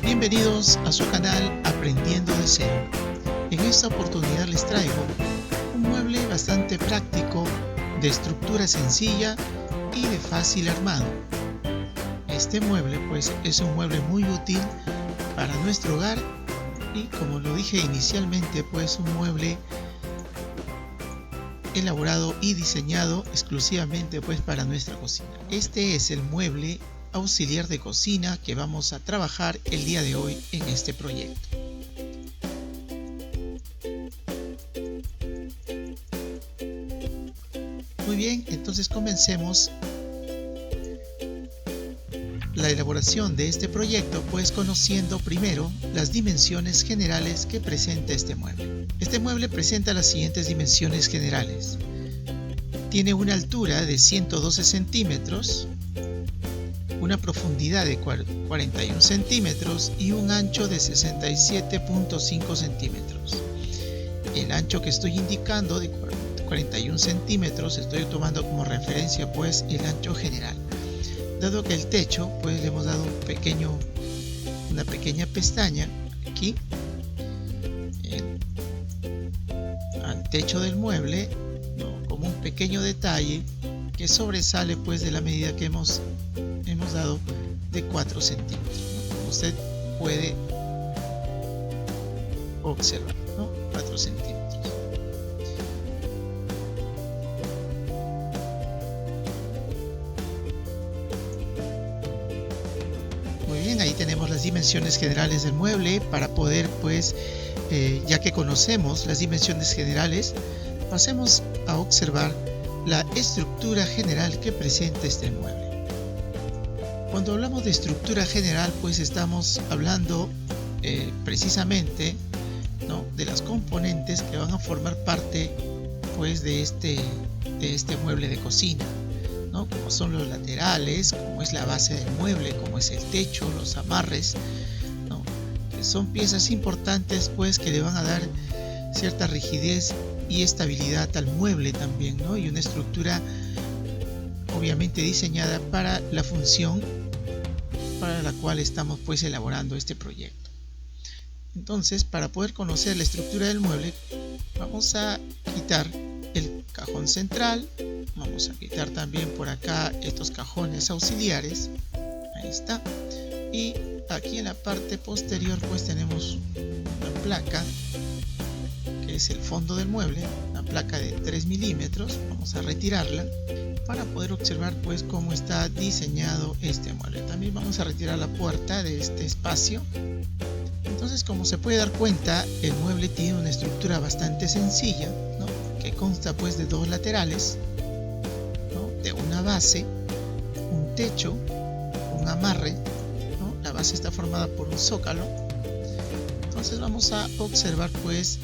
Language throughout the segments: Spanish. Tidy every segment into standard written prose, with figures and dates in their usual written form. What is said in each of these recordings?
Bienvenidos a su canal Aprendiendo de Cero. En esta oportunidad les traigo un mueble bastante práctico, de estructura sencilla y de fácil armado. Este mueble pues es un mueble muy útil para nuestro hogar y, como lo dije inicialmente, pues un mueble elaborado y diseñado exclusivamente pues para nuestra cocina. Este es el mueble auxiliar de cocina que vamos a trabajar el día de hoy en este proyecto. Muy bien, entonces comencemos la elaboración de este proyecto pues conociendo primero las dimensiones generales que presenta este mueble. Este mueble presenta las siguientes dimensiones generales. Tiene una altura de 112 centímetros, una profundidad de 41 centímetros y un ancho de 67.5 centímetros. El ancho que estoy indicando de 41 centímetros estoy tomando como referencia pues el ancho general, dado que el techo pues le hemos dado una pequeña pestaña aquí al techo del mueble, como un pequeño detalle que sobresale pues de la medida que hemos dado de 4 centímetros, como usted puede observar, 4 centímetros. Muy bien, ahí tenemos las dimensiones generales del mueble. Para poder pues, ya que conocemos las dimensiones generales, pasemos a observar la estructura general que presenta este mueble. Cuando hablamos de estructura general, pues estamos hablando precisamente, de las componentes que van a formar parte pues de este mueble de cocina, como son los laterales, como es la base del mueble, como es el techo, los amarres, que son piezas importantes pues que le van a dar cierta rigidez y estabilidad al mueble también, y una estructura obviamente diseñada para la función para la cual estamos pues elaborando este proyecto. Entonces, para poder conocer la estructura del mueble, vamos a quitar el cajón central, vamos a quitar también por acá estos cajones auxiliares, ahí está, y aquí en la parte posterior pues tenemos una placa que es el fondo del mueble, una placa de 3 milímetros, vamos a retirarla para poder observar pues cómo está diseñado este mueble. También vamos a retirar la puerta de este espacio. Entonces, como se puede dar cuenta, el mueble tiene una estructura bastante sencilla, que consta pues de dos laterales, de una base, un techo, un amarre, la base está formada por un zócalo. Entonces vamos a observar pues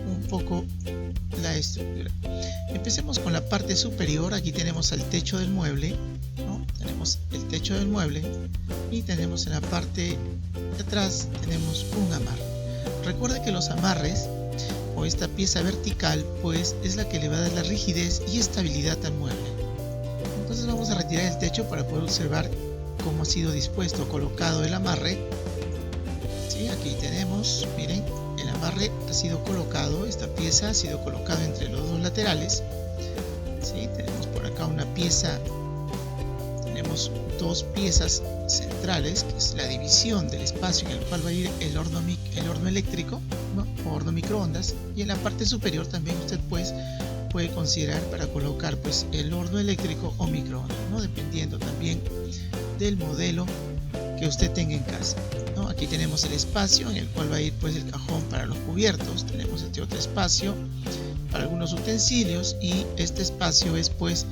un poco la estructura. Empecemos con la parte superior. Aquí tenemos el techo del mueble, tenemos el techo del mueble y tenemos en la parte de atrás tenemos un amarre. Recuerde que los amarres o esta pieza vertical pues es la que le va a dar la rigidez y estabilidad al mueble. Entonces vamos a retirar el techo para poder observar cómo ha sido dispuesto, colocado el amarre. ¿Sí? Aquí tenemos, miren, el amarre ha sido colocado, esta pieza ha sido colocada entre los dos laterales. ¿Sí? Tenemos por acá una pieza, tenemos dos piezas centrales, que es la división del espacio en el cual va a ir el horno eléctrico, o horno microondas, y en la parte superior también usted pues puede considerar para colocar pues el horno eléctrico o microondas, dependiendo también del modelo que usted tenga en casa. Aquí tenemos el espacio en el cual va a ir pues el cajón para los cubiertos, tenemos este otro espacio para algunos utensilios y este espacio es pues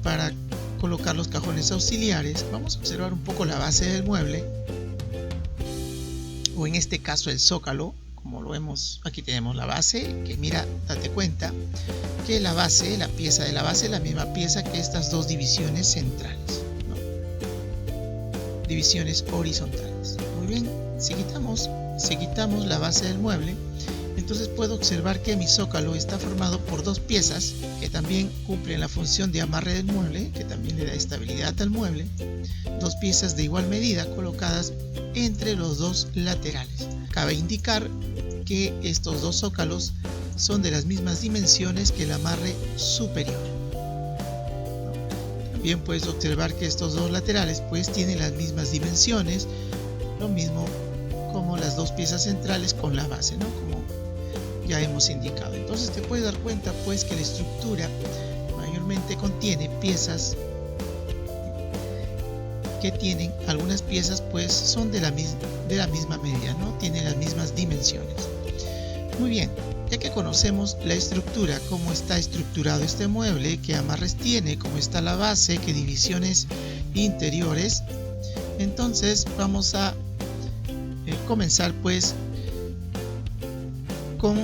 para colocar los cajones auxiliares. Vamos a observar un poco la base del mueble, o en este caso el zócalo, como lo vemos. Aquí tenemos la base, que mira, date cuenta que la base, la pieza de la base es la misma pieza que estas dos divisiones centrales, divisiones horizontales. Muy bien, si quitamos la base del mueble, Entonces puedo observar que mi zócalo está formado por dos piezas que también cumplen la función de amarre del mueble, que también le da estabilidad al mueble. Dos piezas de igual medida colocadas entre los dos laterales. Cabe indicar que estos dos zócalos son de las mismas dimensiones que el amarre superior. También puedes observar que estos dos laterales pues tienen las mismas dimensiones, lo mismo como las dos piezas centrales con la base, ¿no? Como ya hemos indicado. Entonces te puedes dar cuenta pues que la estructura mayormente contiene piezas que tienen, algunas piezas pues son de la misma medida, ¿no? Tienen las mismas dimensiones. Muy bien, ya que conocemos la estructura, cómo está estructurado este mueble, qué amarres tiene, cómo está la base, qué divisiones interiores, entonces vamos a comenzar pues con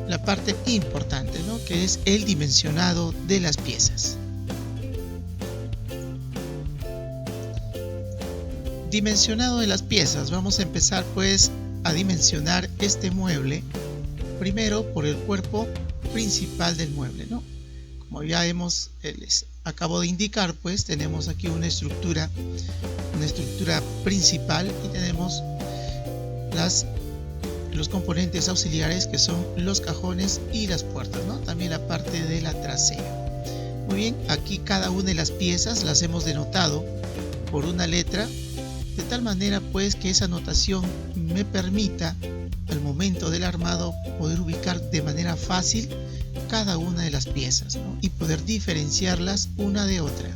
la parte importante, ¿no? Que es el dimensionado de las piezas. Dimensionado de las piezas, vamos a empezar pues a dimensionar este mueble primero por el cuerpo principal del mueble, ¿no? Como ya les acabo de indicar, pues tenemos aquí una estructura principal y tenemos los componentes auxiliares que son los cajones y las puertas, ¿no? También la parte de la trasera. Muy bien, aquí cada una de las piezas las hemos denotado por una letra, de tal manera pues que esa notación me permita al momento del armado poder ubicar de manera fácil cada una de las piezas, ¿no? Y poder diferenciarlas una de otra.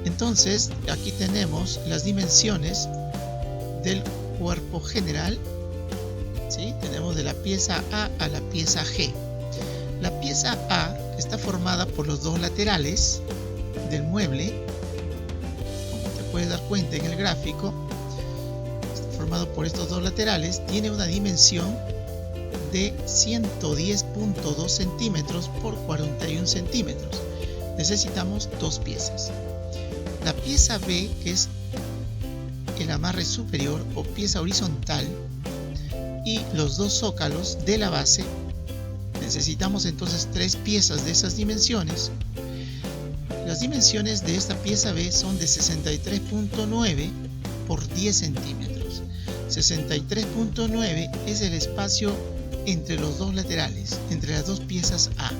Entonces aquí tenemos las dimensiones del cuerpo general, ¿sí? Tenemos de la pieza A a la pieza G. La pieza A está formada por los dos laterales del mueble, como te puedes dar cuenta en el gráfico, está formado por estos dos laterales, tiene una dimensión de 110.2 centímetros por 41 centímetros. Necesitamos dos piezas. La pieza B, que es el amarre superior o pieza horizontal, y los dos zócalos de la base, necesitamos entonces tres piezas de esas dimensiones. Las dimensiones de esta pieza B son de 63.9 por 10 centímetros. 63.9 es el espacio entre los dos laterales, entre las dos piezas A.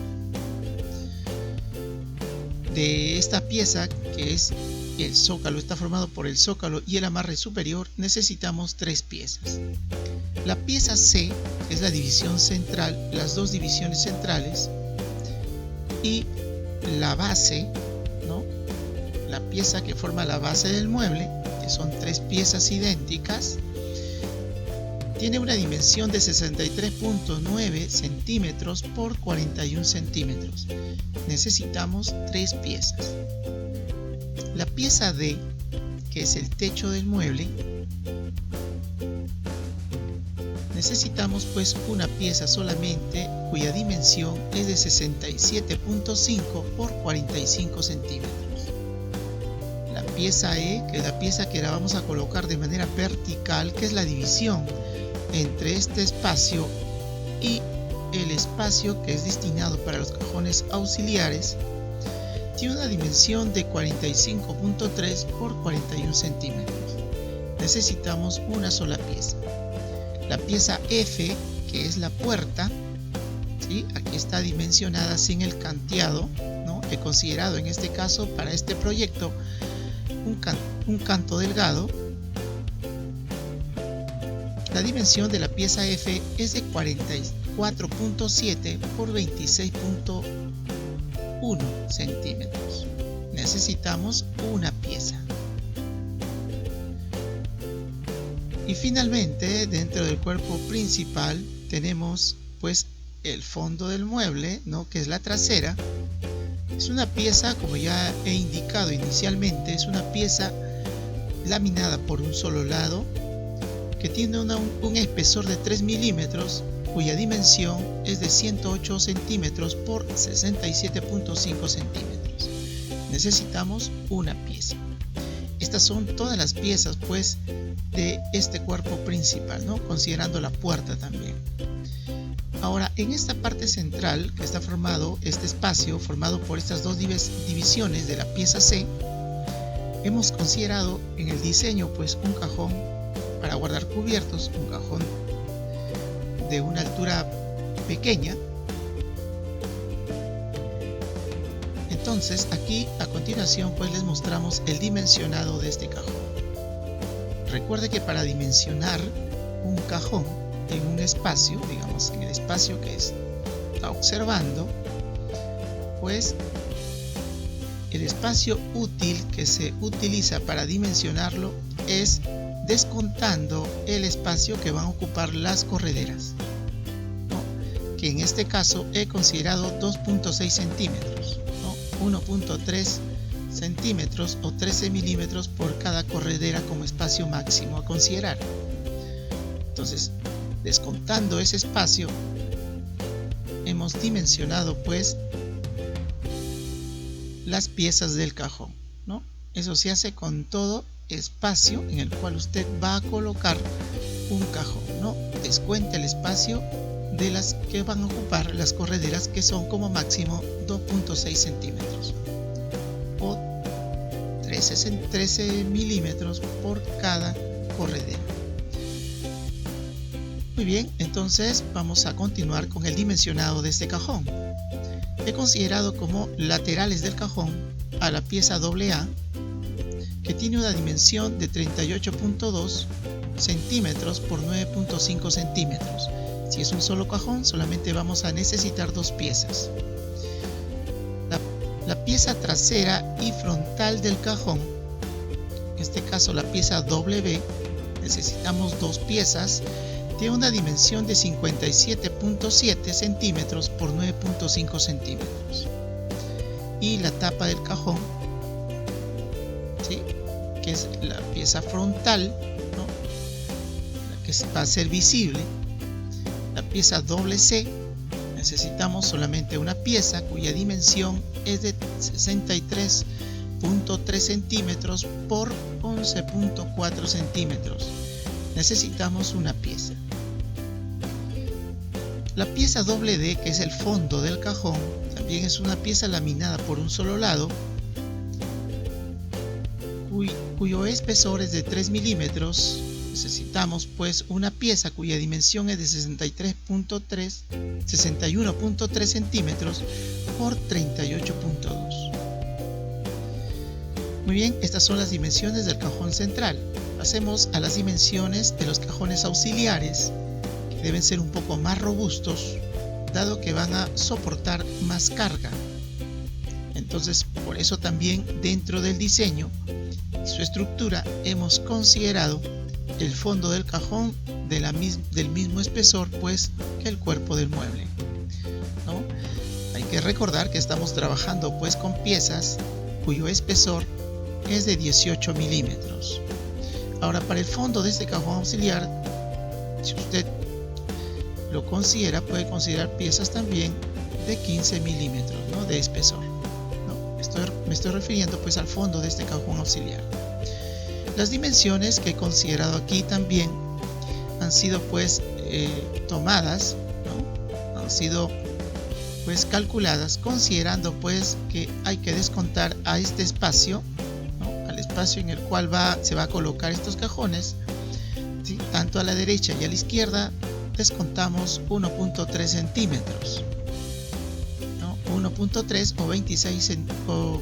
De esta pieza, que es el zócalo, está formado por el zócalo y el amarre superior, necesitamos tres piezas. La pieza C es la división central, las dos divisiones centrales, y la base, ¿no? La pieza que forma la base del mueble, que son tres piezas idénticas, tiene una dimensión de 63.9 centímetros por 41 centímetros. Necesitamos tres piezas. La pieza D, que es el techo del mueble, necesitamos pues una pieza solamente, cuya dimensión es de 67.5 por 45 centímetros. La pieza E, que es la pieza que la vamos a colocar de manera vertical, que es la división entre este espacio y el espacio que es destinado para los cajones auxiliares, tiene una dimensión de 45.3 por 41 centímetros. Necesitamos una sola pieza. La pieza F, que es la puerta, ¿sí? Aquí está dimensionada sin el canteado, ¿no? He considerado en este caso para este proyecto un canto delgado. La dimensión de la pieza F es de 44.7 por 26.1 centímetros. Necesitamos una pieza. Y finalmente, dentro del cuerpo principal tenemos pues el fondo del mueble, ¿no? Que es la trasera. Es una pieza, como ya he indicado inicialmente, es una pieza laminada por un solo lado, que tiene un espesor de 3 milímetros, cuya dimensión es de 108 centímetros por 67.5 centímetros. Necesitamos una pieza. Estas son todas las piezas pues de este cuerpo principal, ¿no? Considerando la puerta también. Ahora, en esta parte central que está formado, este espacio formado por estas dos divisiones de la pieza C, hemos considerado en el diseño pues un cajón para guardar cubiertos, un cajón de una altura pequeña. Entonces aquí a continuación pues les mostramos el dimensionado de este cajón. Recuerde que para dimensionar un cajón en un espacio, digamos en el espacio que está observando, pues el espacio útil que se utiliza para dimensionarlo es descontando el espacio que van a ocupar las correderas, ¿no? Que en este caso he considerado 2.6 centímetros, ¿no? 1.3 centímetros o 13 milímetros por cada corredera como espacio máximo a considerar. Entonces, descontando ese espacio, hemos dimensionado pues las piezas del cajón, ¿no? Eso se hace con todo espacio en el cual usted va a colocar un cajón, ¿no? Descuenta el espacio de las que van a ocupar las correderas, que son como máximo 2.6 centímetros o 13 milímetros por cada corredera. Muy bien, entonces vamos a continuar con el dimensionado de este cajón. He considerado como laterales del cajón a la pieza AA, que tiene una dimensión de 38.2 centímetros por 9.5 centímetros. Si es un solo cajón, solamente vamos a necesitar dos piezas. La pieza trasera y frontal del cajón, en este caso la pieza W, necesitamos dos piezas. Tiene una dimensión de 57.7 centímetros por 9.5 centímetros. Y la tapa del cajón, ¿sí?, que es la pieza frontal, ¿no?, la que va a ser visible. La pieza WC, necesitamos solamente una pieza cuya dimensión es de 63.3 centímetros por 11.4 centímetros. Necesitamos una pieza. La pieza WD, que es el fondo del cajón, también es una pieza laminada por un solo lado, cuyo espesor es de 3 milímetros. Necesitamos pues una pieza cuya dimensión es de 61.3 centímetros por 38.2. Muy bien, estas son las dimensiones del cajón central. Pasemos a las dimensiones de los cajones auxiliares, que deben ser un poco más robustos, dado que van a soportar más carga. Entonces, por eso también dentro del diseño y su estructura hemos considerado el fondo del cajón del mismo espesor pues que el cuerpo del mueble, ¿no? Hay que recordar que estamos trabajando pues con piezas cuyo espesor es de 18 milímetros. Ahora, para el fondo de este cajón auxiliar, si usted lo considera, puede considerar piezas también de 15 milímetros, ¿no?, de espesor, ¿no? Me estoy refiriendo pues al fondo de este cajón auxiliar. Las dimensiones que he considerado aquí también han sido pues tomadas, ¿no?, han sido pues calculadas considerando pues que hay que descontar a este espacio, ¿no?, al espacio en el cual se va a colocar estos cajones, ¿sí?, tanto a la derecha y a la izquierda descontamos 1.3 centímetros, ¿no?, 1.3 o 26 o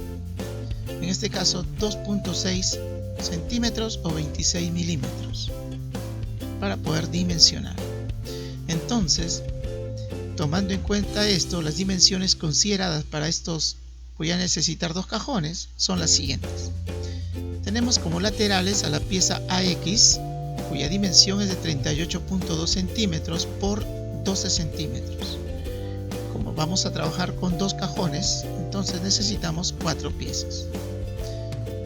en este caso 2.6 centímetros o 26 milímetros para poder dimensionar. Entonces, tomando en cuenta esto, las dimensiones consideradas para estos, voy a necesitar dos cajones, son las siguientes. Tenemos como laterales a la pieza AX, cuya dimensión es de 38.2 centímetros por 12 centímetros. Como vamos a trabajar con dos cajones, entonces necesitamos 4 piezas.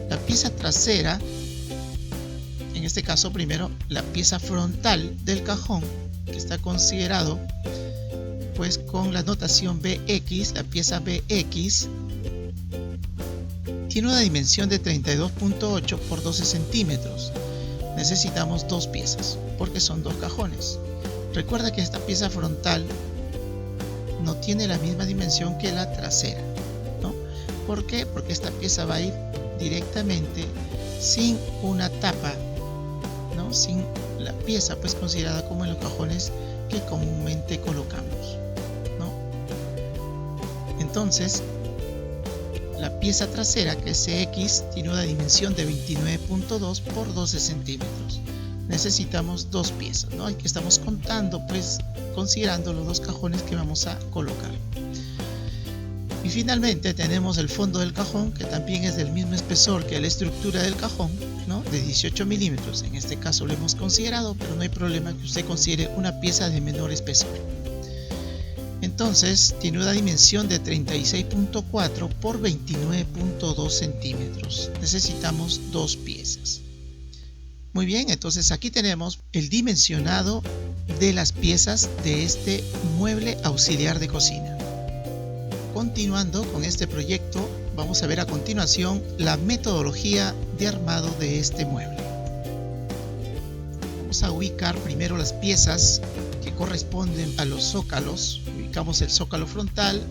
La pieza trasera, en este caso primero la pieza frontal del cajón, que está considerado pues con la notación BX, la pieza BX tiene una dimensión de 32.8 por 12 centímetros. Necesitamos dos piezas porque son dos cajones. Recuerda que esta pieza frontal no tiene la misma dimensión que la trasera, ¿no? ¿Por qué? Porque esta pieza va a ir directamente sin una tapa, ¿no? Sin la pieza pues considerada como en los cajones que comúnmente colocamos, ¿no? Entonces, la pieza trasera, que es CX, tiene una dimensión de 29.2 por 12 centímetros. Necesitamos dos piezas, ¿no? Aquí estamos contando, pues, considerando los dos cajones que vamos a colocar. Y finalmente tenemos el fondo del cajón, que también es del mismo espesor que la estructura del cajón, ¿no? De 18 milímetros. En este caso lo hemos considerado, pero no hay problema que usted considere una pieza de menor espesor. Entonces tiene una dimensión de 36.4 por 29.2 centímetros. Necesitamos dos piezas. Muy bien, entonces aquí tenemos el dimensionado de las piezas de este mueble auxiliar de cocina. Continuando con este proyecto, vamos a ver a continuación la metodología de armado de este mueble. Vamos a ubicar primero las piezas que corresponden a los zócalos. Ubicamos el zócalo frontal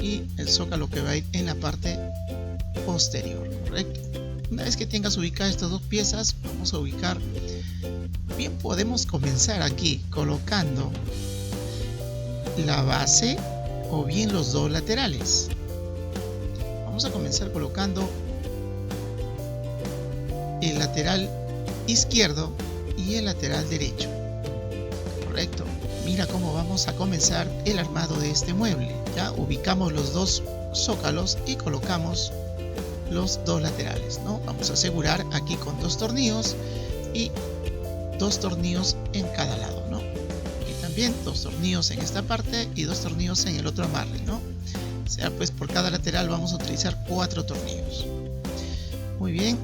y el zócalo que va a ir en la parte posterior, ¿correcto? Una vez que tengas ubicadas estas dos piezas, vamos a ubicar. Bien, podemos comenzar aquí colocando la base o bien los dos laterales. Vamos a comenzar colocando el lateral izquierdo y el lateral derecho, correcto. Mira cómo vamos a comenzar el armado de este mueble. Ya ubicamos los dos zócalos y colocamos los dos laterales, ¿no? Vamos a asegurar aquí con dos tornillos y dos tornillos en cada lado, ¿no? Y también dos tornillos en esta parte y dos tornillos en el otro amarre, ¿no? O sea, pues por cada lateral vamos a utilizar 4 tornillos. Muy bien.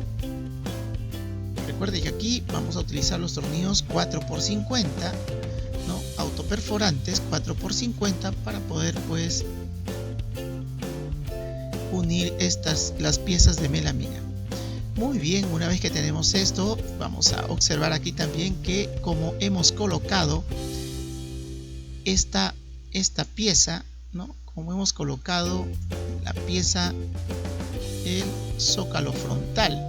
Recuerde que aquí vamos a utilizar los tornillos 4x50, ¿no? Autoperforantes 4x50 para poder pues unir las piezas de melamina. Muy bien, una vez que tenemos esto, vamos a observar aquí también que como hemos colocado esta pieza, ¿no? Como hemos colocado la pieza, el zócalo frontal,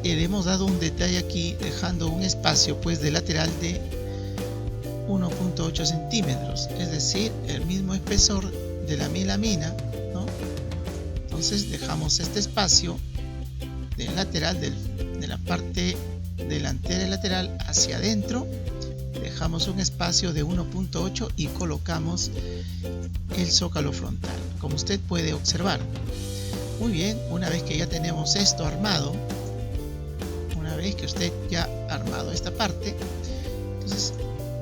le hemos dado un detalle aquí dejando un espacio pues de lateral de 1.8 centímetros, es decir, el mismo espesor de la melamina, ¿no? Entonces dejamos este espacio del lateral de la parte delantera y lateral hacia adentro, dejamos un espacio de 1.8 y colocamos el zócalo frontal, como usted puede observar. Muy bien, una vez que ya tenemos esto armado, una vez que usted ya ha armado esta parte, entonces,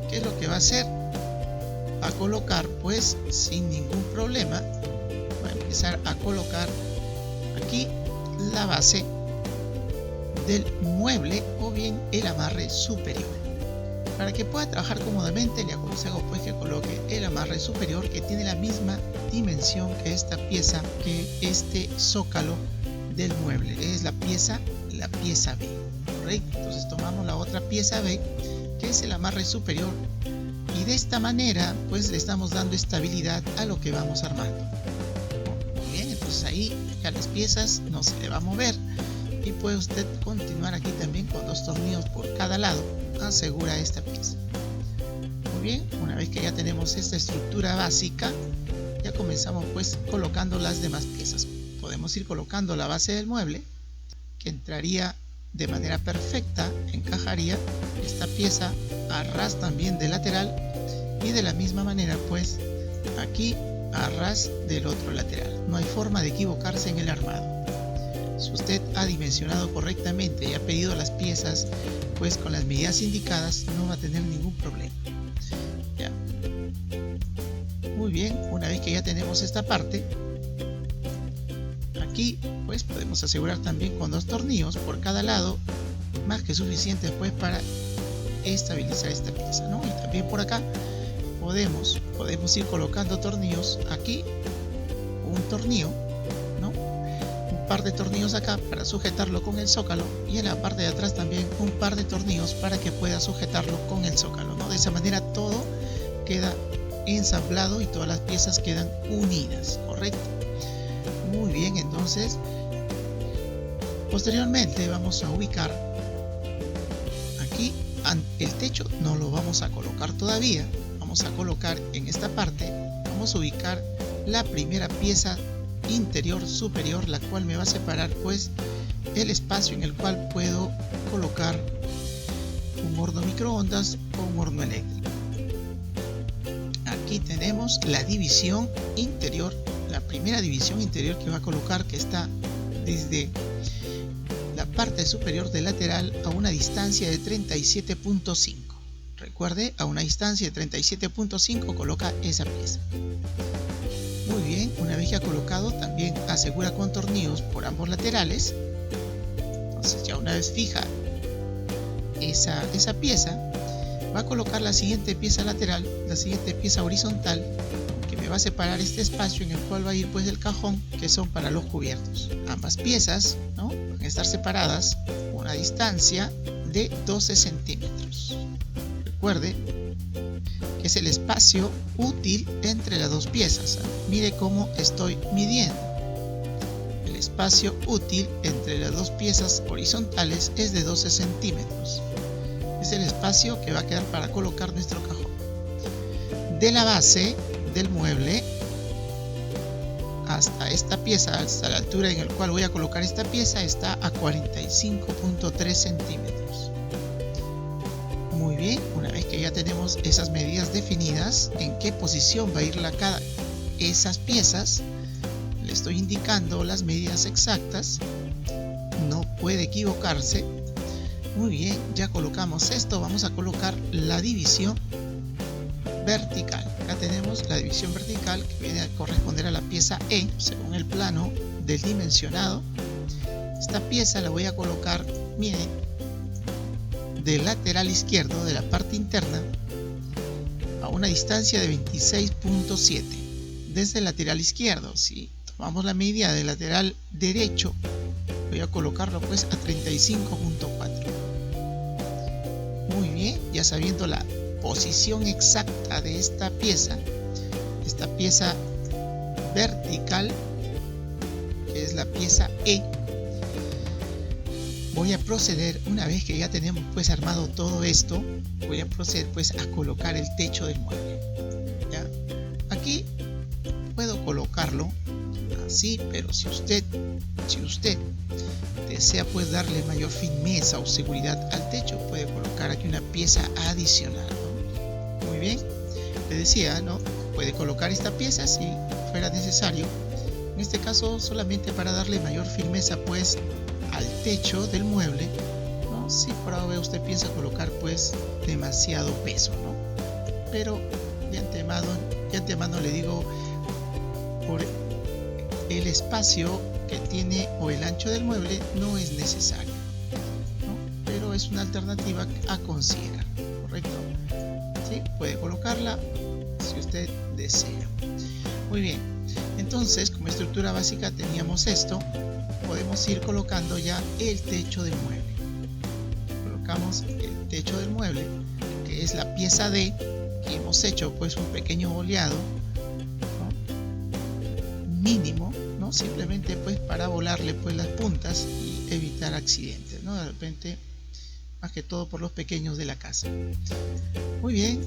¿qué es lo que va a hacer? Va a colocar pues sin ningún problema, va a empezar a colocar aquí la base del mueble o bien el amarre superior. Para que pueda trabajar cómodamente, le aconsejo pues que coloque el amarre superior, que tiene la misma dimensión que esta pieza, que este zócalo del mueble. Es la pieza B, ¿correcto? Entonces tomamos la otra pieza B, que es el amarre superior, y de esta manera pues le estamos dando estabilidad a lo que vamos armando. Muy bien, entonces ahí ya las piezas no se le va a mover y puede usted continuar aquí también con 2 tornillos por cada lado. Asegura esta pieza. Muy bien, una vez que ya tenemos esta estructura básica, ya comenzamos pues colocando las demás piezas. Podemos ir colocando la base del mueble, que entraría de manera perfecta, encajaría esta pieza a ras también de lateral, y de la misma manera pues aquí a ras del otro lateral. No hay forma de equivocarse en el armado. Si usted ha dimensionado correctamente y ha pedido las piezas pues con las medidas indicadas, no va a tener ningún problema. Ya. Muy bien, una vez que ya tenemos esta parte, aquí pues podemos asegurar también con 2 tornillos por cada lado, más que suficiente pues para estabilizar esta pieza, ¿no? Y también por acá podemos ir colocando tornillos aquí, un tornillo, ¿no? Un par de tornillos acá para sujetarlo con el zócalo, y en la parte de atrás también un par de tornillos para que pueda sujetarlo con el zócalo, ¿no? De esa manera todo queda ensamblado y todas las piezas quedan unidas, ¿correcto? Muy bien, entonces posteriormente vamos a ubicar aquí el techo. No lo vamos a colocar todavía, vamos a colocar en esta parte, vamos a ubicar la primera pieza interior superior, la cual me va a separar pues el espacio en el cual puedo colocar un horno microondas o un horno eléctrico. Aquí tenemos la división interior, la primera división interior que va a colocar, que está desde la parte superior del lateral a una distancia de 37.5. Recuerde, a una distancia de 37.5 coloca esa pieza. Muy bien, una vez que ha colocado, también asegura con tornillos por ambos laterales. Entonces ya una vez fija esa pieza, va a colocar la siguiente pieza lateral, la siguiente pieza horizontal, que me va a separar este espacio en el cual va a ir pues el cajón, que son para los cubiertos. Ambas piezas, ¿no?, van a estar separadas a una distancia de 12 centímetros. Recuerde que es el espacio útil entre las dos piezas. Mire cómo estoy midiendo. El espacio útil entre las dos piezas horizontales es de 12 centímetros. Es el espacio que va a quedar para colocar nuestro cajón. De la base del mueble hasta esta pieza, hasta la altura en la cual voy a colocar esta pieza, está a 45.3 centímetros. Muy bien, una vez que ya tenemos esas medidas definidas, en qué posición va a ir cada esas piezas, le estoy indicando las medidas exactas, no puede equivocarse. Muy bien, ya colocamos esto, vamos a colocar la división vertical. Acá tenemos la división vertical, que viene a corresponder a la pieza E según el plano del dimensionado. Esta pieza la voy a colocar, miren, del lateral izquierdo, de la parte interna, a una distancia de 26.7 desde el lateral izquierdo. Si tomamos la medida del lateral derecho, voy a colocarlo pues a 35.4. Muy bien, ya sabiendo la posición exacta de esta pieza vertical, que es la pieza E, voy a proceder, una vez que ya tenemos pues armado todo esto, voy a proceder pues a colocar el techo del mueble. ¿Ya? Aquí puedo colocarlo así, pero si usted desea pues darle mayor firmeza o seguridad al techo, puede colocar aquí una pieza adicional, ¿no? Muy bien, le decía, ¿no?, puede colocar esta pieza si fuera necesario. En este caso solamente para darle mayor firmeza pues al techo del mueble, ¿no? Si por ahora usted piensa colocar pues demasiado peso, ¿no? Pero de antemano le digo, por el espacio que tiene o el ancho del mueble no es necesario, ¿no? Pero es una alternativa a considerar, ¿correcto? Sí, puede colocarla si usted desea. Muy bien, entonces como estructura básica teníamos esto. Podemos ir colocando ya el techo del mueble. Colocamos el techo del mueble, que es la pieza D, que hemos hecho pues un pequeño boleado, ¿no?, mínimo, ¿no?, simplemente pues para volarle pues las puntas y evitar accidentes, ¿no?, de repente, más que todo por los pequeños de la casa. Muy bien,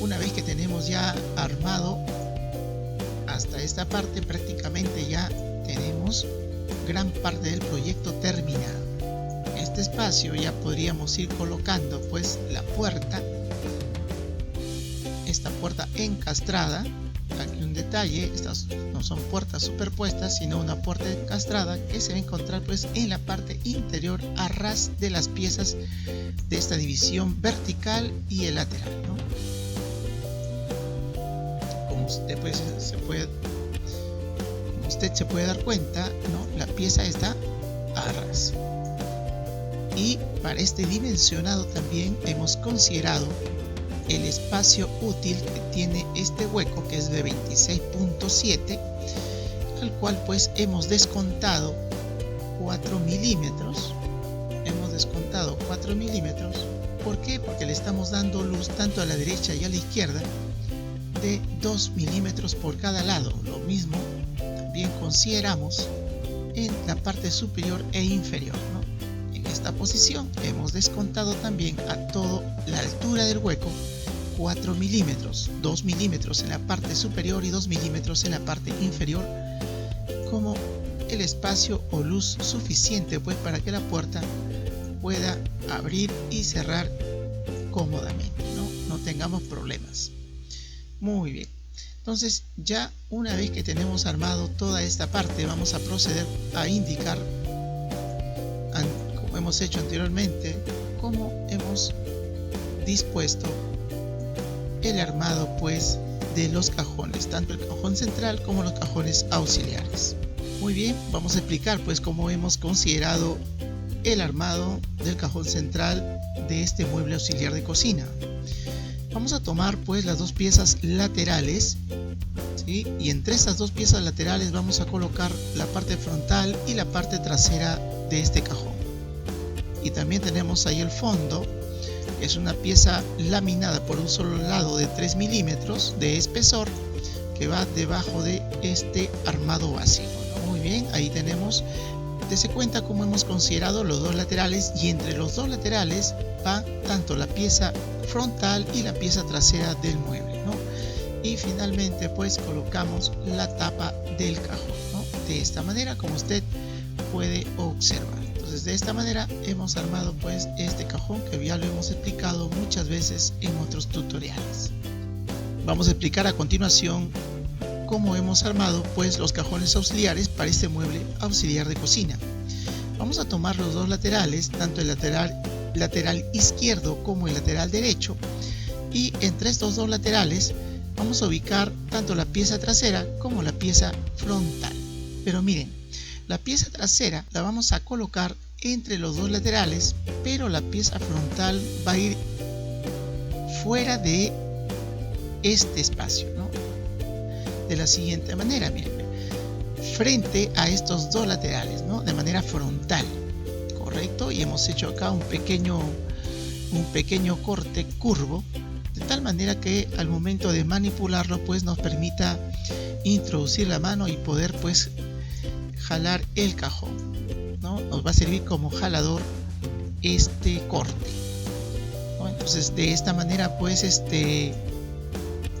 una vez que tenemos ya armado hasta esta parte, prácticamente ya tenemos gran parte del proyecto terminado. En este espacio ya podríamos ir colocando pues la puerta, esta puerta encastrada. Aquí un detalle, estas no son puertas superpuestas, sino una puerta encastrada que se va a encontrar pues en la parte interior a ras de las piezas de esta división vertical y el lateral, ¿no? Como usted pues se puede dar cuenta, ¿no?, la pieza está a ras. Y para este dimensionado también hemos considerado el espacio útil que tiene este hueco, que es de 26.7, al cual pues hemos descontado 4 milímetros. Hemos descontado 4 milímetros. ¿Por qué? Porque le estamos dando luz tanto a la derecha y a la izquierda, de 2 milímetros por cada lado. Lo mismo también consideramos en la parte superior e inferior, ¿no? En esta posición hemos descontado también a toda la altura del hueco 4 milímetros, 2 milímetros en la parte superior y 2 milímetros en la parte inferior, como el espacio o luz suficiente pues para que la puerta pueda abrir y cerrar cómodamente, no tengamos problemas. Muy bien, entonces ya una vez que tenemos armado toda esta parte, vamos a proceder a indicar, como hemos hecho anteriormente, cómo hemos dispuesto el armado pues de los cajones, tanto el cajón central como los cajones auxiliares. Muy bien, vamos a explicar pues cómo hemos considerado el armado del cajón central de este mueble auxiliar de cocina. Vamos a tomar pues las dos piezas laterales, ¿sí? Y entre estas dos piezas laterales vamos a colocar la parte frontal y la parte trasera de este cajón. Y también tenemos ahí el fondo, que es una pieza laminada por un solo lado de 3 milímetros de espesor, que va debajo de este armado básico, ¿no? Muy bien, ahí tenemos, dese cuenta cómo hemos considerado los dos laterales, y entre los dos laterales va tanto la pieza frontal y la pieza trasera del mueble, ¿no? Y finalmente pues colocamos la tapa del cajón, ¿no? De esta manera, como usted puede observar. Entonces de esta manera hemos armado pues este cajón, que ya lo hemos explicado muchas veces en otros tutoriales. Vamos a explicar a continuación cómo hemos armado pues los cajones auxiliares para este mueble auxiliar de cocina. Vamos a tomar los dos laterales, tanto el lateral izquierdo como el lateral derecho, y entre estos dos laterales vamos a ubicar tanto la pieza trasera como la pieza frontal. Pero miren, la pieza trasera la vamos a colocar entre los dos laterales, pero la pieza frontal va a ir fuera de este espacio, ¿no? De la siguiente manera, miren, frente a estos dos laterales, ¿no? De manera frontal, correcto, y hemos hecho acá un pequeño corte curvo, de tal manera que al momento de manipularlo pues nos permita introducir la mano y poder pues jalar el cajón, ¿no? Nos va a servir como jalador este corte, ¿no? Entonces de esta manera pues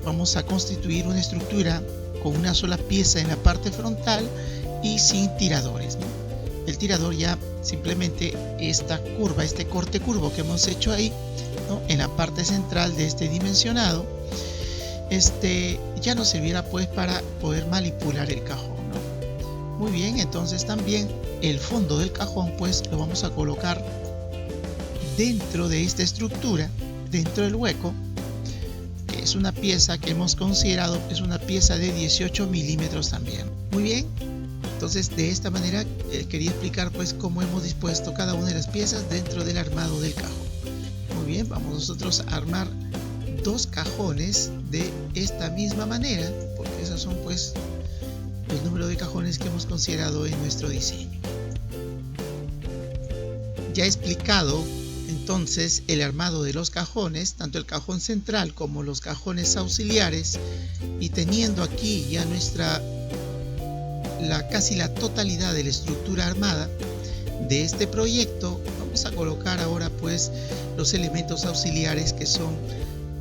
vamos a constituir una estructura con una sola pieza en la parte frontal y sin tiradores, ¿no? El tirador ya simplemente esta curva, este corte curvo que hemos hecho ahí, ¿no? En la parte central de este dimensionado, ya nos servirá pues para poder manipular el cajón, ¿no? Muy bien, entonces también el fondo del cajón pues lo vamos a colocar dentro de esta estructura, dentro del hueco, que es una pieza que hemos considerado, es una pieza de 18 milímetros también. Muy bien, entonces de esta manera quería explicar pues cómo hemos dispuesto cada una de las piezas dentro del armado del cajón. Muy bien, vamos nosotros a armar dos cajones de esta misma manera, porque esos son pues el número de cajones que hemos considerado en nuestro diseño. Ya he explicado entonces el armado de los cajones, tanto el cajón central como los cajones auxiliares, y teniendo aquí ya casi la totalidad de la estructura armada de este proyecto, vamos a colocar ahora pues los elementos auxiliares, que son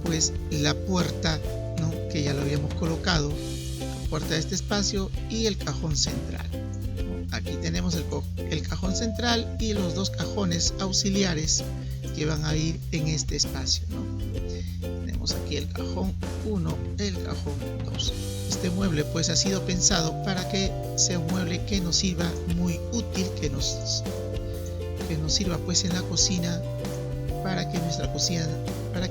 pues la puerta, ¿no? Que ya lo habíamos colocado, la puerta de este espacio, y el cajón central, ¿no? Aquí tenemos el cajón central y los dos cajones auxiliares que van a ir en este espacio, ¿no? Tenemos aquí el cajón 1, el cajón 2. Este mueble pues ha sido pensado para que sea un mueble que nos sirva muy útil, que nos sirva pues en la cocina, para que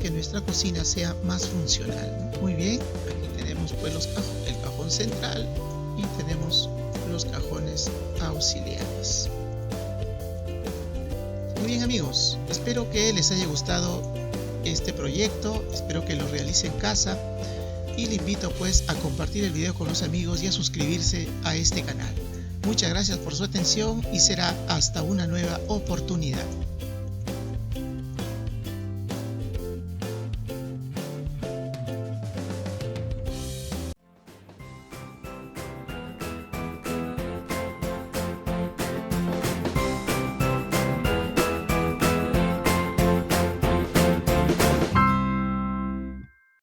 nuestra cocina sea más funcional, ¿no? Muy bien, aquí tenemos pues el cajón central y tenemos los cajones auxiliares. Muy bien amigos, espero que les haya gustado este proyecto, espero que lo realice en casa, y le invito pues a compartir el video con los amigos y a suscribirse a este canal. Muchas gracias por su atención y será hasta una nueva oportunidad.